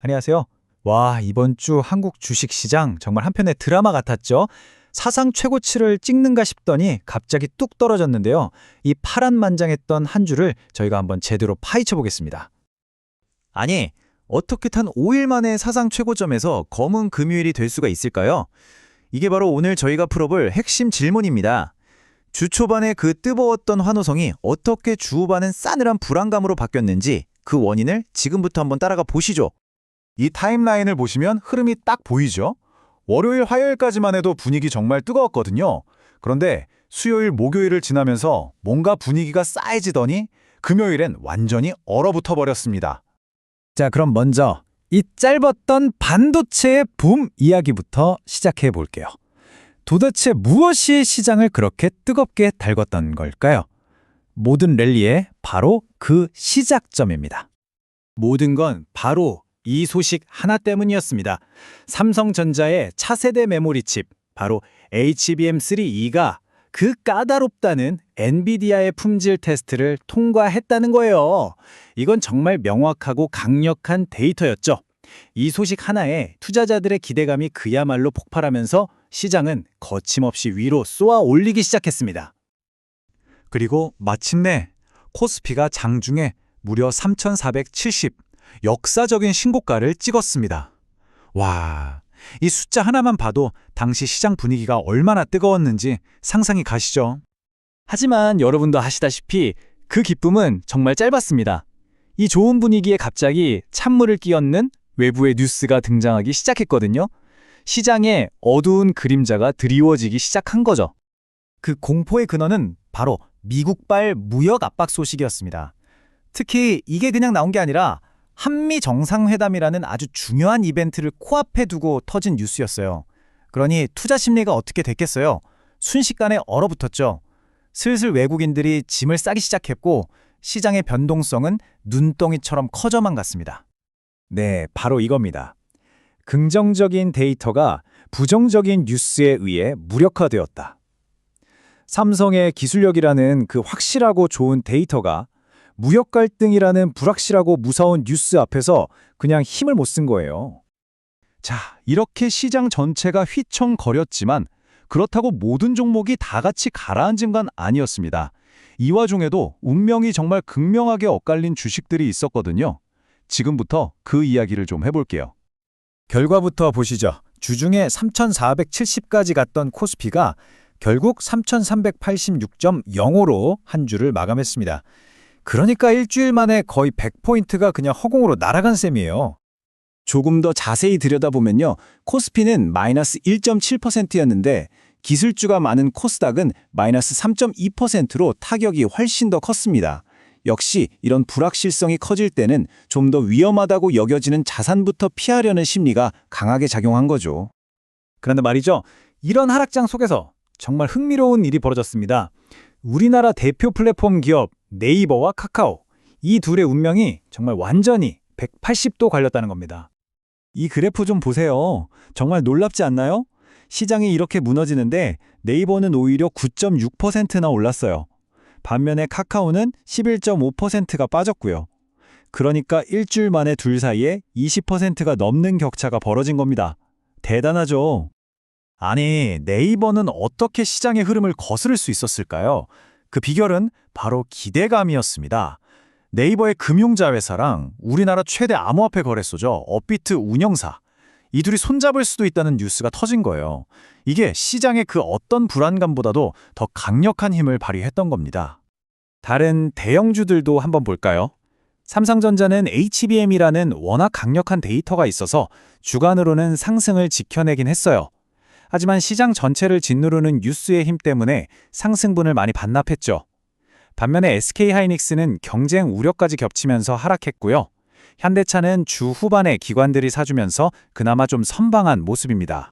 안녕하세요. 와, 이번 주 한국 주식시장 정말 한편의 드라마 같았죠? 사상 최고치를 찍는가 싶더니 갑자기 뚝 떨어졌는데요. 이 파란만장했던 한 주를 저희가 한번 제대로 파헤쳐 보겠습니다. 아니, 어떻게 탄 5일 만에 사상 최고점에서 검은 금요일이 될 수가 있을까요? 이게 바로 오늘 저희가 풀어볼 핵심 질문입니다. 주 초반에 그 뜨거웠던 환호성이 어떻게 주 후반은 싸늘한 불안감으로 바뀌었는지 그 원인을 지금부터 한번 따라가 보시죠. 이 타임라인을 보시면 흐름이 딱 보이죠? 월요일, 화요일까지만 해도 분위기 정말 뜨거웠거든요. 그런데 수요일, 목요일을 지나면서 뭔가 분위기가 싸해지더니 금요일엔 완전히 얼어붙어 버렸습니다. 자, 그럼 먼저 이 짧았던 반도체의 붐 이야기부터 시작해 볼게요. 도대체 무엇이 시장을 그렇게 뜨겁게 달궜던 걸까요? 모든 랠리의 바로 그 시작점입니다. 모든 건 바로 이 소식 하나 때문이었습니다. 삼성전자의 차세대 메모리 칩, 바로 HBM3E가 그 까다롭다는 엔비디아의 품질 테스트를 통과했다는 거예요. 이건 정말 명확하고 강력한 데이터였죠. 이 소식 하나에 투자자들의 기대감이 그야말로 폭발하면서 시장은 거침없이 위로 쏘아 올리기 시작했습니다. 그리고 마침내 코스피가 장중에 무려 3,470, 역사적인 신고가를 찍었습니다. 와, 이 숫자 하나만 봐도 당시 시장 분위기가 얼마나 뜨거웠는지 상상이 가시죠? 하지만 여러분도 아시다시피 그 기쁨은 정말 짧았습니다. 이 좋은 분위기에 갑자기 찬물을 끼얹는 외부의 뉴스가 등장하기 시작했거든요. 시장에 어두운 그림자가 드리워지기 시작한 거죠. 그 공포의 근원은 바로 미국발 무역 압박 소식이었습니다. 특히 이게 그냥 나온 게 아니라 한미 정상회담이라는 아주 중요한 이벤트를 코앞에 두고 터진 뉴스였어요. 그러니 투자 심리가 어떻게 됐겠어요? 순식간에 얼어붙었죠. 슬슬 외국인들이 짐을 싸기 시작했고 시장의 변동성은 눈덩이처럼 커져만 갔습니다. 네, 바로 이겁니다. 긍정적인 데이터가 부정적인 뉴스에 의해 무력화되었다. 삼성의 기술력이라는 그 확실하고 좋은 데이터가 무역 갈등이라는 불확실하고 무서운 뉴스 앞에서 그냥 힘을 못 쓴 거예요. 자, 이렇게 시장 전체가 휘청거렸지만 그렇다고 모든 종목이 다 같이 가라앉은 건 아니었습니다. 이 와중에도 운명이 정말 극명하게 엇갈린 주식들이 있었거든요. 지금부터 그 이야기를 좀 해볼게요. 결과부터 보시죠. 주중에 3,470까지 갔던 코스피가 결국 3,386.05로 한 주를 마감했습니다. 그러니까 일주일 만에 거의 100포인트가 그냥 허공으로 날아간 셈이에요. 조금 더 자세히 들여다보면요. 코스피는 마이너스 1.7%였는데 기술주가 많은 코스닥은 마이너스 3.2%로 타격이 훨씬 더 컸습니다. 역시 이런 불확실성이 커질 때는 좀 더 위험하다고 여겨지는 자산부터 피하려는 심리가 강하게 작용한 거죠. 그런데 말이죠. 이런 하락장 속에서 정말 흥미로운 일이 벌어졌습니다. 우리나라 대표 플랫폼 기업 네이버와 카카오, 이 둘의 운명이 정말 완전히 180도 갈렸다는 겁니다. 이 그래프 좀 보세요. 정말 놀랍지 않나요? 시장이 이렇게 무너지는데 네이버는 오히려 9.6%나 올랐어요. 반면에 카카오는 11.5%가 빠졌고요. 그러니까 일주일 만에 둘 사이에 20%가 넘는 격차가 벌어진 겁니다. 대단하죠? 아니, 네이버는 어떻게 시장의 흐름을 거스를 수 있었을까요? 그 비결은 바로 기대감이었습니다. 네이버의 금융자회사랑 우리나라 최대 암호화폐 거래소죠. 업비트 운영사. 이 둘이 손잡을 수도 있다는 뉴스가 터진 거예요. 이게 시장의 그 어떤 불안감보다도 더 강력한 힘을 발휘했던 겁니다. 다른 대형주들도 한번 볼까요? 삼성전자는 HBM이라는 워낙 강력한 데이터가 있어서 주간으로는 상승을 지켜내긴 했어요. 하지만 시장 전체를 짓누르는 뉴스의 힘 때문에 상승분을 많이 반납했죠. 반면에 SK하이닉스는 경쟁 우려까지 겹치면서 하락했고요. 현대차는 주 후반에 기관들이 사주면서 그나마 좀 선방한 모습입니다.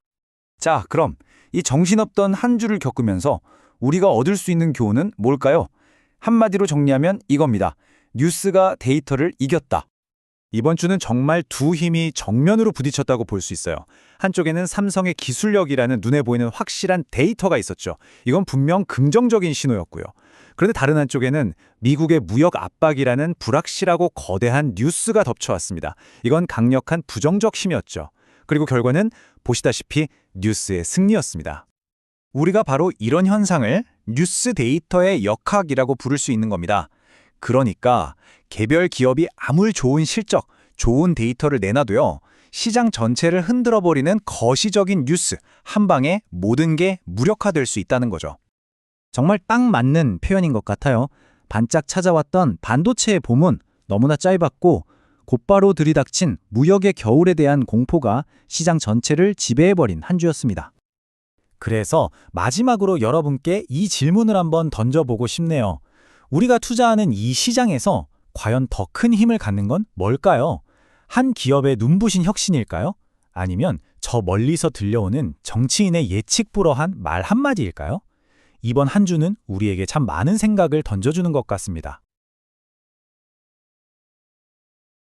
자, 그럼 이 정신없던 한 주를 겪으면서 우리가 얻을 수 있는 교훈은 뭘까요? 한마디로 정리하면 이겁니다. 뉴스가 데이터를 이겼다. 이번 주는 정말 두 힘이 정면으로 부딪혔다고 볼 수 있어요. 한쪽에는 삼성의 기술력이라는 눈에 보이는 확실한 데이터가 있었죠. 이건 분명 긍정적인 신호였고요. 그런데 다른 한쪽에는 미국의 무역 압박이라는 불확실하고 거대한 뉴스가 덮쳐왔습니다. 이건 강력한 부정적 힘이었죠. 그리고 결과는 보시다시피 뉴스의 승리였습니다. 우리가 바로 이런 현상을 뉴스 데이터의 역학이라고 부를 수 있는 겁니다. 그러니까 개별 기업이 아무리 좋은 실적, 좋은 데이터를 내놔도요. 시장 전체를 흔들어버리는 거시적인 뉴스 한 방에 모든 게 무력화될 수 있다는 거죠. 정말 딱 맞는 표현인 것 같아요. 반짝 찾아왔던 반도체의 봄은 너무나 짧았고 곧바로 들이닥친 무역의 겨울에 대한 공포가 시장 전체를 지배해버린 한 주였습니다. 그래서 마지막으로 여러분께 이 질문을 한번 던져보고 싶네요. 우리가 투자하는 이 시장에서 과연 더 큰 힘을 갖는 건 뭘까요? 한 기업의 눈부신 혁신일까요? 아니면 저 멀리서 들려오는 정치인의 예측 불허한 말 한마디일까요? 이번 한 주는 우리에게 참 많은 생각을 던져주는 것 같습니다.